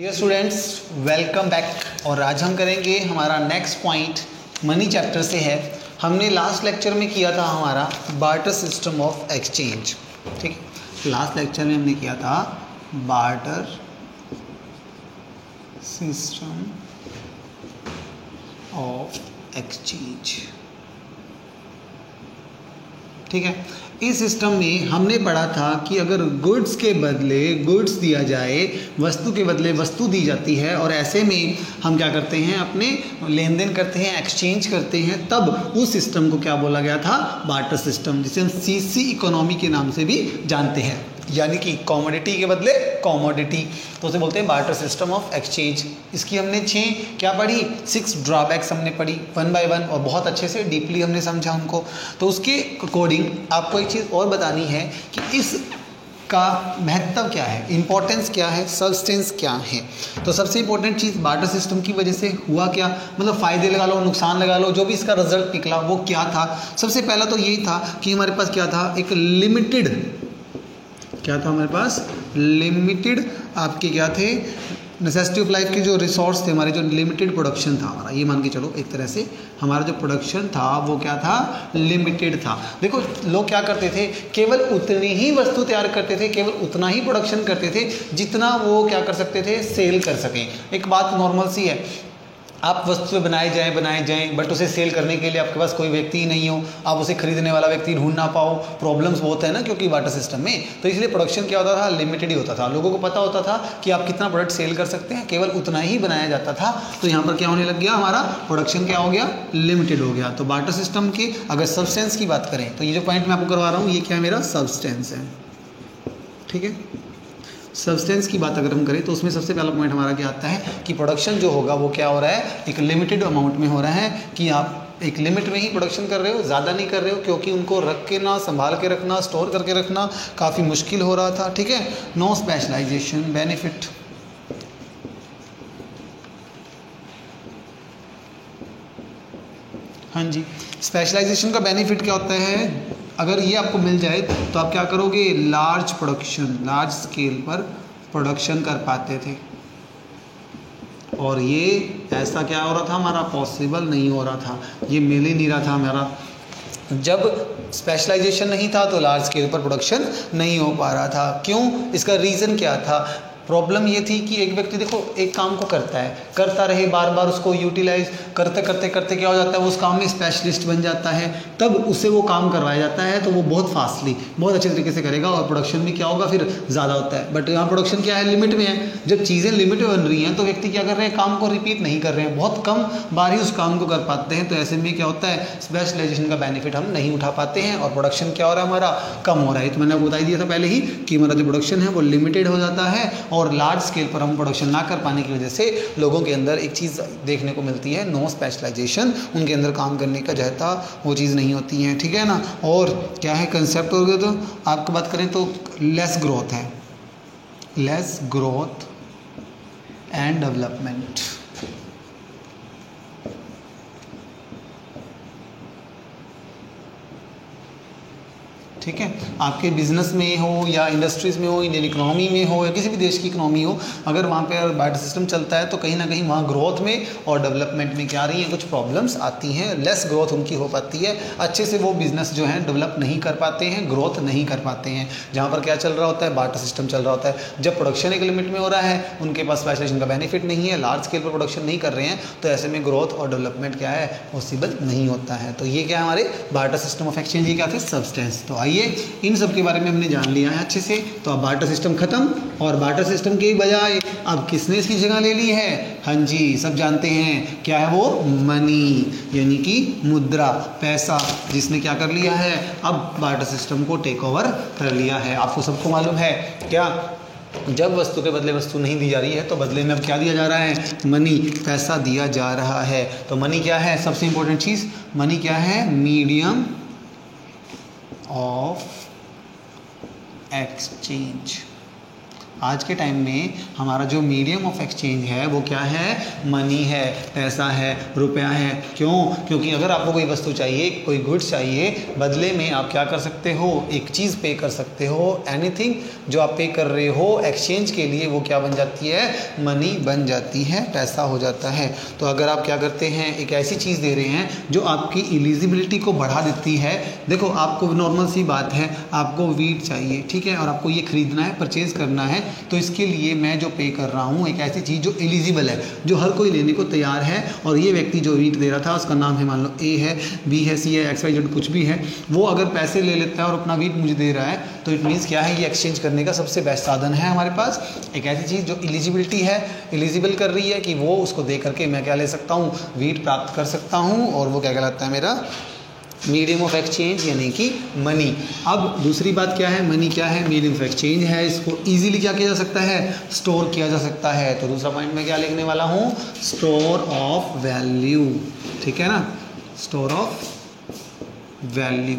Dear students, welcome back. और आज हम करेंगे हमारा नेक्स्ट पॉइंट मनी चैप्टर से है। हमने लास्ट लेक्चर में किया था हमारा बार्टर सिस्टम ऑफ एक्सचेंज। ठीक है, लास्ट लेक्चर में हमने किया था बार्टर सिस्टम ऑफ एक्सचेंज। ठीक है, इस सिस्टम में हमने पढ़ा था कि अगर गुड्स के बदले गुड्स दिया जाए, वस्तु के बदले वस्तु दी जाती है, और ऐसे में हम क्या करते हैं, अपने लेन देन करते हैं, एक्सचेंज करते हैं, तब उस सिस्टम को क्या बोला गया था, बार्टर सिस्टम, जिसे हम सीसी इकोनॉमी के नाम से भी जानते हैं। यानी कि कॉमोडिटी के बदले कॉमोडिटी, तो उसे बोलते हैं बार्टर सिस्टम ऑफ एक्सचेंज। इसकी हमने 6 ड्रॉबैक्स हमने पढ़ी 1 बाय 1 और बहुत अच्छे से डीपली हमने समझा उनको। तो उसके अकॉर्डिंग आपको एक चीज़ और बतानी है कि इस का महत्व क्या है, इंपॉर्टेंस क्या है, सब्सटेंस क्या है। तो सबसे इंपॉर्टेंट चीज़ बार्टर सिस्टम की वजह से हुआ क्या, मतलब फ़ायदे लगा लो, नुकसान लगा लो, जो भी इसका रिजल्ट निकला वो क्या था। सबसे पहला तो यही था कि हमारे पास क्या था, एक लिमिटेड, क्या था हमारे पास, लिमिटेड आपके क्या थे, नेसेसिटी ऑफ लाइफ के जो रिसोर्स थे हमारे, जो लिमिटेड प्रोडक्शन था हमारा, ये मान के चलो एक तरह से हमारा जो प्रोडक्शन था वो क्या था, लिमिटेड था। देखो लोग क्या करते थे, केवल उतनी ही वस्तु तैयार करते थे, केवल उतना ही प्रोडक्शन करते थे जितना वो क्या कर सकते थे, सेल कर सकें। एक बात नॉर्मल सी है, आप वस्तुएं बनाए जाएं बट उसे सेल करने के लिए आपके पास कोई व्यक्ति ही नहीं हो, आप उसे खरीदने वाला व्यक्ति ढूंढ ना पाओ, प्रॉब्लम्स बहुत है ना, क्योंकि बार्टर सिस्टम में। तो इसलिए प्रोडक्शन क्या होता था, लिमिटेड ही होता था। लोगों को पता होता था कि आप कितना प्रोडक्ट सेल कर सकते हैं, केवल उतना ही बनाया जाता था। तो यहाँ पर क्या होने लग गया, हमारा प्रोडक्शन क्या हो गया, लिमिटेड हो गया। तो बार्टर सिस्टम के अगर सब्सटेंस की बात करें तो ये जो पॉइंट मैं आपको करवा रहा हूँ ये क्या है, मेरा सब्सटेंस है। ठीक है, सब्सटेंस की बात अगर हम करें तो उसमें सबसे पहला पॉइंट हमारा क्या आता है कि प्रोडक्शन जो होगा वो क्या हो रहा है, एक लिमिटेड अमाउंट में हो रहा है, कि आप एक लिमिट में ही प्रोडक्शन कर रहे हो, ज़्यादा नहीं कर रहे हो, क्योंकि उनको रख के ना, संभाल के रखना, स्टोर करके रखना काफ़ी मुश्किल हो रहा था। ठीक है, नो स्पेशलाइजेशन बेनिफिट, हाँ जी, स्पेशलाइजेशन का बेनिफिट क्या होता है, अगर ये आपको मिल जाए तो आप क्या करोगे, लार्ज स्केल पर प्रोडक्शन कर पाते थे। और ये ऐसा क्या हो रहा था, हमारा पॉसिबल नहीं हो रहा था, ये मिल ही नहीं रहा था हमारा। जब स्पेशलाइजेशन नहीं था तो लार्ज स्केल पर प्रोडक्शन नहीं हो पा रहा था। क्यों, इसका रीज़न क्या था, प्रॉब्लम ये थी कि एक व्यक्ति देखो एक काम को करता रहे, बार बार उसको यूटिलाइज करते करते क्या हो जाता है, वो उस काम में स्पेशलिस्ट बन जाता है, तब उससे वो काम करवाया जाता है, तो वो बहुत फास्टली, बहुत अच्छे तरीके से करेगा और प्रोडक्शन भी क्या होगा, फिर ज़्यादा होता है। बट यहाँ प्रोडक्शन क्या है, लिमिट में है। जब चीज़ें लिमिट में बन रही हैं तो व्यक्ति क्या कर रहे हैं, काम को रिपीट नहीं कर रहे हैं, बहुत कम बार ही उस काम को कर पाते हैं। तो ऐसे में क्या होता है, स्पेशलाइजेशन का बेनिफिट हम नहीं उठा पाते हैं और प्रोडक्शन क्या हो रहा है, हमारा कम हो रहा है। तो मैंने आपको बता दिया था पहले ही कि हमारा जो प्रोडक्शन है वो लिमिटेड हो जाता है, और लार्ज स्केल पर हम प्रोडक्शन ना कर पाने की वजह से लोगों के अंदर एक चीज़ देखने को मिलती है, नो स्पेशलाइजेशन, उनके अंदर काम करने का जहता वो चीज़ नहीं होती है। ठीक है ना, और क्या है कंसेप्ट हो गया, तो आपको बात करें तो लेस ग्रोथ है, लेस ग्रोथ एंड डेवलपमेंट। ठीक है, आपके बिजनेस में हो या इंडस्ट्रीज़ में हो, इंडियन इकोनॉमी में हो या किसी भी देश की इकोनॉमी हो, अगर वहाँ पे बार्टर सिस्टम चलता है तो कहीं ना कहीं वहाँ ग्रोथ में और डेवलपमेंट में क्या आ रही हैं, कुछ प्रॉब्लम्स आती हैं, लेस ग्रोथ उनकी हो पाती है, अच्छे से वो बिज़नेस जो है डेवलप नहीं कर पाते हैं, ग्रोथ नहीं कर पाते हैं। जहाँ पर क्या चल रहा होता है, बार्टर सिस्टम चल रहा होता है। जब प्रोडक्शन एक लिमिट में हो रहा है, उनके पास स्पेशलाइजेशन का बेनिफिट नहीं है, लार्ज स्केल पर प्रोडक्शन नहीं कर रहे हैं, तो ऐसे में ग्रोथ और डेवलपमेंट क्या है, पॉसिबल नहीं होता है। तो ये क्या है, हमारे बार्टर सिस्टम ऑफ एक्सचेंज, ये क्या थे, सब्सटेंस। तो ये इन सब के बारे में हमने जान लिया है अच्छे से। तो अब बार्टर सिस्टम खत्म, और बार्टर सिस्टम के बजाय अब किसने इसकी जगह ले ली है, हाँ जी, सब जानते हैं क्या है वो, मनी, यानी कि मुद्रा, पैसा, जिसने क्या कर लिया है, अब बार्टर सिस्टम को टेक ओवर कर लिया है। आपको सबको मालूम है क्या, जब वस्तु के बदले वस्तु नहीं दी जा रही है तो बदले में अब क्या दिया जा रहा है, मनी, पैसा दिया जा रहा है। तो मनी क्या है, सबसे इंपॉर्टेंट चीज़, मनी क्या है, मीडियम ऑफ एक्सचेंज। आज के टाइम में हमारा जो मीडियम ऑफ एक्सचेंज है वो क्या है, मनी है, पैसा है, रुपया है। क्यों? क्योंकि अगर आपको कोई वस्तु चाहिए, कोई गुड्स चाहिए, बदले में आप क्या कर सकते हो, एक चीज़ पे कर सकते हो। एनीथिंग जो आप पे कर रहे हो एक्सचेंज के लिए वो क्या बन जाती है, मनी बन जाती है, पैसा हो जाता है। तो अगर आप क्या करते हैं, एक ऐसी चीज़ दे रहे हैं जो आपकी एलिजिबिलिटी को बढ़ा देती है। देखो आपको नॉर्मल सी बात है, आपको वीट चाहिए, ठीक है, और आपको ये खरीदना है, परचेज करना है, तो इसके लिए मैं जो पे कर रहा हूँ एक ऐसी चीज़ जो एलिजिबल है, जो हर कोई लेने को तैयार है। और ये व्यक्ति जो वीट दे रहा था उसका नाम है, मान लो ए है, बी है, सी है, XYZ कुछ भी है, वो अगर पैसे ले लेता है और अपना वीट मुझे दे रहा है, तो इट मीन्स क्या है, ये एक्सचेंज करने का सबसे बेस्ट साधन है हमारे पास। एक ऐसी चीज़ जो एलिजिबिलिटी है, एलिजिबल कर रही है कि वो उसको दे करके मैं क्या ले सकता हूँ, वीट प्राप्त कर सकता हूँ, और वो क्या कहलाता है, मेरा मीडियम ऑफ एक्सचेंज यानी कि मनी। अब दूसरी बात क्या है, मनी क्या है, मीडियम ऑफ एक्सचेंज है। इसको इजीली क्या किया जा सकता है, स्टोर किया जा सकता है। तो दूसरा पॉइंट मैं क्या लिखने वाला हूँ, स्टोर ऑफ वैल्यू, ठीक है ना, स्टोर ऑफ वैल्यू।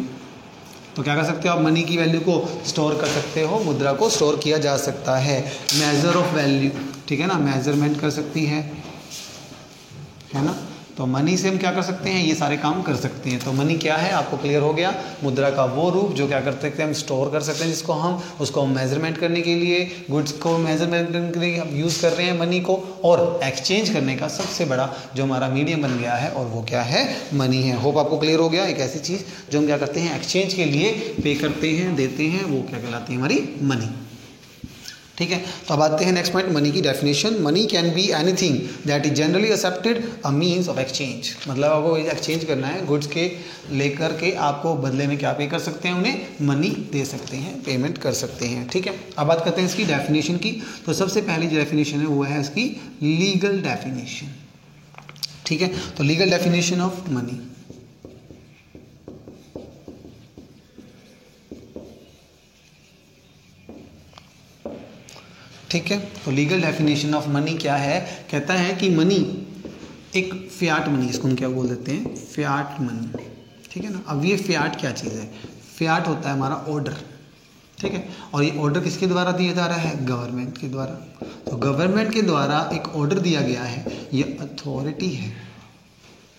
तो क्या कर सकते हो आप, मनी की वैल्यू को स्टोर कर सकते हो, मुद्रा को स्टोर किया जा सकता है। मेजर ऑफ वैल्यू, ठीक है ना, मेजरमेंट कर सकती है ना। तो मनी से हम क्या कर सकते हैं, ये सारे काम कर सकते हैं। तो मनी क्या है, आपको क्लियर हो गया, मुद्रा का वो रूप जो क्या कर सकते हैं, हम स्टोर कर सकते हैं, जिसको हम उसको मेजरमेंट करने के लिए, गुड्स को मेजरमेंट करने के लिए हम यूज़ कर रहे हैं मनी को, और एक्सचेंज करने का सबसे बड़ा जो हमारा मीडियम बन गया है, और वो क्या है, मनी है। होप आपको क्लियर हो गया। एक ऐसी चीज़ जो हम क्या करते हैं, एक्सचेंज के लिए पे करते हैं, देते हैं, वो क्या कहलाती है, हमारी मनी। ठीक है, तो अब आते हैं नेक्स्ट पॉइंट, मनी की definition. Money can be anything that is generally accepted a means of exchange. मतलब आपको एक्सचेंज करना है, गुड्स के लेकर के आपको बदले में क्या पे कर सकते हैं, उन्हें मनी दे सकते हैं, पेमेंट कर सकते हैं। ठीक है, अब बात करते हैं इसकी डेफिनेशन की। तो सबसे पहली जो डेफिनेशन है वो है इसकी लीगल डेफिनेशन। ठीक है, तो लीगल डेफिनेशन ऑफ मनी। ठीक है, तो लीगल डेफिनेशन ऑफ मनी क्या है, कहता है कि मनी एक फियाट मनी, इसको हम क्या बोल देते हैं, फियाट मनी। ठीक है ना। अब ये फियाट क्या चीज़ है, फियाट होता है हमारा ऑर्डर। ठीक है, और ये ऑर्डर किसके द्वारा दिया जा रहा है, गवर्नमेंट के द्वारा। तो गवर्नमेंट के द्वारा एक ऑर्डर दिया गया है, ये अथॉरिटी है।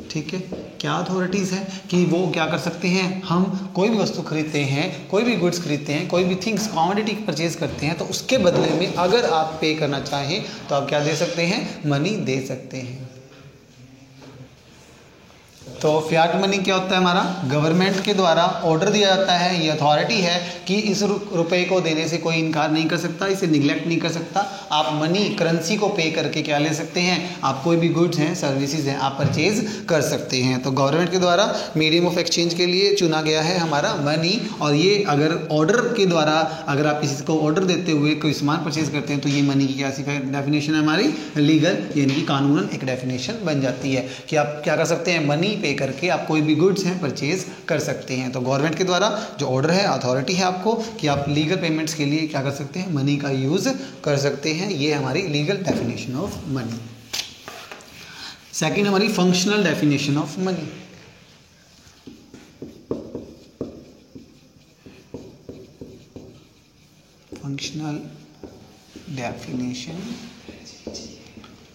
ठीक है, क्या अथॉरिटीज़ है कि वो क्या कर सकते हैं, हम कोई भी वस्तु खरीदते हैं, कोई भी गुड्स खरीदते हैं, कोई भी थिंग्स कमोडिटी परचेज करते हैं, तो उसके बदले में अगर आप पे करना चाहें तो आप क्या दे सकते हैं, मनी दे सकते हैं। तो फियाट मनी क्या होता है, हमारा गवर्नमेंट के द्वारा ऑर्डर दिया जाता है, ये अथॉरिटी है कि इस रुपए को देने से कोई इनकार नहीं कर सकता, इसे निगलेक्ट नहीं कर सकता। आप मनी करेंसी को पे करके क्या ले सकते हैं, आप कोई भी गुड्स हैं, सर्विसेज हैं, आप परचेज कर सकते हैं। तो गवर्नमेंट के द्वारा मीडियम ऑफ एक्सचेंज के लिए चुना गया है हमारा मनी। और ये अगर ऑर्डर के द्वारा अगर आप किसी को ऑर्डर देते हुए कोई सामान परचेज करते हैं तो ये मनी की क्या डेफिनेशन है हमारी, लीगल, यानी कि कानूनन एक डेफिनेशन बन जाती है कि आप क्या कर सकते हैं, मनी पे करके आप कोई भी गुड्स हैं परचेज कर सकते हैं। तो गवर्नमेंट के द्वारा जो ऑर्डर है, अथॉरिटी है आपको कि आप लीगल पेमेंट्स के लिए क्या कर सकते हैं, मनी का यूज कर सकते हैं। ये हमारी legal definition of money. Second हमारी functional definition of money. Functional definition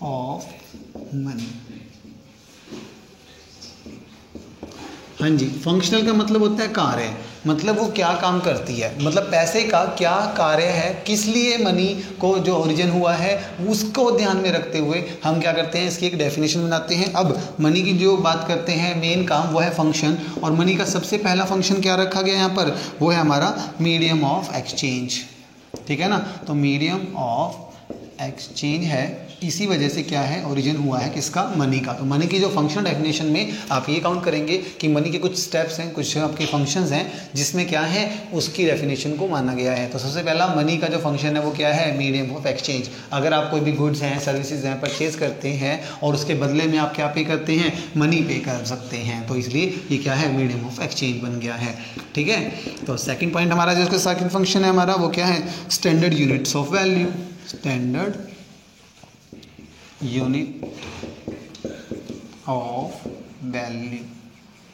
of money. हाँ जी, फंक्शनल का मतलब होता है कार्य, मतलब वो क्या काम करती है, मतलब पैसे का क्या कार्य है, किस लिए मनी को जो ओरिजिन हुआ है उसको ध्यान में रखते हुए हम क्या करते हैं, इसकी एक डेफिनेशन बनाते हैं। अब मनी की जो बात करते हैं, मेन काम वो है फंक्शन, और मनी का सबसे पहला फंक्शन क्या रखा गया यहाँ पर, वो है हमारा मीडियम ऑफ एक्सचेंज। ठीक है ना, तो मीडियम ऑफ एक्सचेंज है, इसी वजह से क्या है, ओरिजिन हुआ है किसका, मनी का। तो मनी की जो फंक्शन डेफिनेशन में आप ये काउंट करेंगे कि मनी के कुछ स्टेप्स हैं, कुछ आपके फंक्शंस हैं जिसमें क्या है, उसकी डेफिनेशन को माना गया है। तो सबसे पहला मनी का जो फंक्शन है वो क्या है, मीडियम ऑफ एक्सचेंज। अगर आप कोई भी गुड्स हैं, सर्विसेज हैं, परचेज करते हैं और उसके बदले में आप क्या पे करते हैं, मनी पे कर सकते हैं, तो इसलिए ये क्या है, मीडियम ऑफ एक्सचेंज बन गया है। ठीक है, तो सेकेंड पॉइंट हमारा जो इसका सेकेंड फंक्शन है हमारा, वो क्या है, standard units of value. Standard unit of value.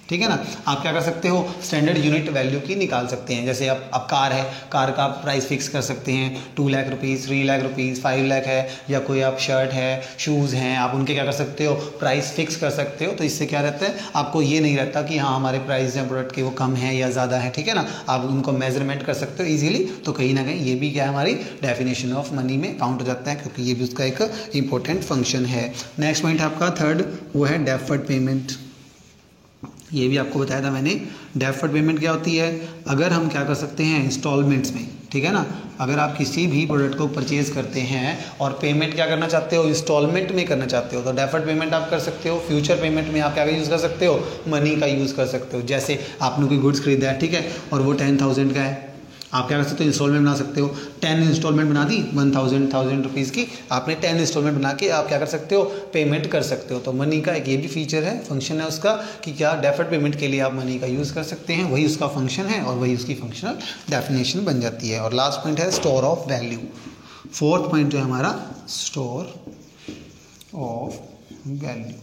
ठीक है ना। आप क्या कर सकते हो, स्टैंडर्ड यूनिट वैल्यू की निकाल सकते हैं। जैसे अब कार है, कार का प्राइस फिक्स कर सकते हैं, 2 लाख रुपीज़, 3 लाख रुपीज़, 5 लाख है, या कोई आप शर्ट है, शूज़ हैं, आप उनके क्या कर सकते हो, प्राइस फिक्स कर सकते हो। तो इससे क्या रहता है, आपको ये नहीं रहता कि हाँ हमारे प्राइस हैं प्रोडक्ट के वो कम है या ज़्यादा है, ठीक है ना। आप उनको मेजरमेंट कर सकते हो ईजिली। तो कहीं ना कहीं ये भी क्या है, हमारी डेफिनेशन ऑफ मनी में काउंट हो जाता है, क्योंकि ये भी उसका एक इंपॉर्टेंट फंक्शन है। नेक्स्ट पॉइंट आपका थर्ड, वो है डेफर्ड पेमेंट। ये भी आपको बताया था मैंने। डेफर्ड पेमेंट क्या होती है, अगर हम क्या कर सकते हैं इंस्टॉलमेंट्स में, ठीक है ना। अगर आप किसी भी प्रोडक्ट को परचेज करते हैं और पेमेंट क्या करना चाहते हो, इंस्टॉलमेंट में करना चाहते हो, तो डेफर्ड पेमेंट आप कर सकते हो। फ्यूचर पेमेंट में आप क्या यूज़ कर सकते हो, मनी का यूज़ कर सकते हो। जैसे आपने कोई गुड्स खरीदा है, ठीक है, और वो 10,000 का है, आप क्या कर सकते हो, इंस्टॉलमेंट बना सकते हो। 10 इंस्टॉलमेंट बना दी 1000 रुपीज़ की, आपने 10 इंस्टॉलमेंट बना के आप क्या कर सकते हो, पेमेंट कर सकते हो। तो मनी का एक ये भी फीचर है, फंक्शन है उसका, कि क्या डेफर्ड पेमेंट के लिए आप मनी का यूज़ कर सकते हैं। वही उसका फंक्शन है और वही उसकी फंक्शनल डेफिनेशन बन जाती है। और लास्ट पॉइंट है store of value. Fourth point जो है हमारा, स्टोर ऑफ वैल्यू।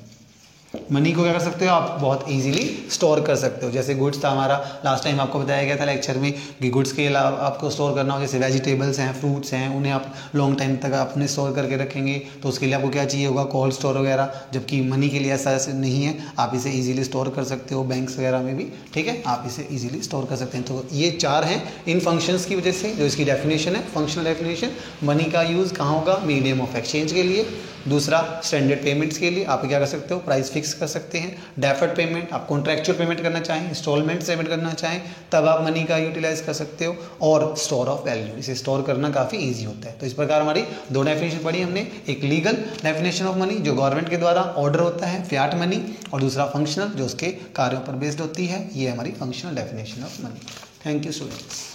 मनी को क्या कर सकते हो आप, बहुत इजीली स्टोर कर सकते हो। जैसे गुड्स था हमारा, लास्ट टाइम आपको बताया गया था लेक्चर में कि गुड्स के अलावा आपको स्टोर करना हो, जैसे वेजिटेबल्स हैं, फ्रूट्स हैं, उन्हें आप लॉन्ग टाइम तक अपने स्टोर करके रखेंगे, तो उसके लिए आपको क्या चाहिए होगा, कोल्ड स्टोर वगैरह। जबकि मनी के लिए ऐसा नहीं है, आप इसे ईजिली स्टोर कर सकते हो, बैंक्स वगैरह में भी, ठीक है, आप इसे ईजिली स्टोर कर सकते हैं। तो ये 4 हैं इन फंक्शंस की वजह से, जो इसकी डेफिनेशन है, फंक्शनल डेफिनेशन। मनी का यूज़ कहाँ होगा, मीडियम ऑफ एक्सचेंज के लिए। दूसरा, स्टैंडर्ड पेमेंट्स के लिए आप क्या कर सकते हो, प्राइस फिक्स कर सकते हैं। डेफर्ड पेमेंट, आप कॉन्ट्रैक्चुअल पेमेंट करना चाहें, इंस्टॉलमेंट पेमेंट करना चाहें, तब आप मनी का यूटिलाइज कर सकते हो। और स्टोर ऑफ वैल्यू, इसे स्टोर करना काफ़ी ईजी होता है। तो इस प्रकार हमारी 2 डेफिनेशन पढ़ी हमने, एक लीगल डेफिनेशन ऑफ मनी जो गवर्नमेंट के द्वारा ऑर्डर होता है, फियाट मनी, और दूसरा फंक्शनल जो उसके कार्यों पर बेस्ड होती है। ये हमारी functional definition of money. Thank you students.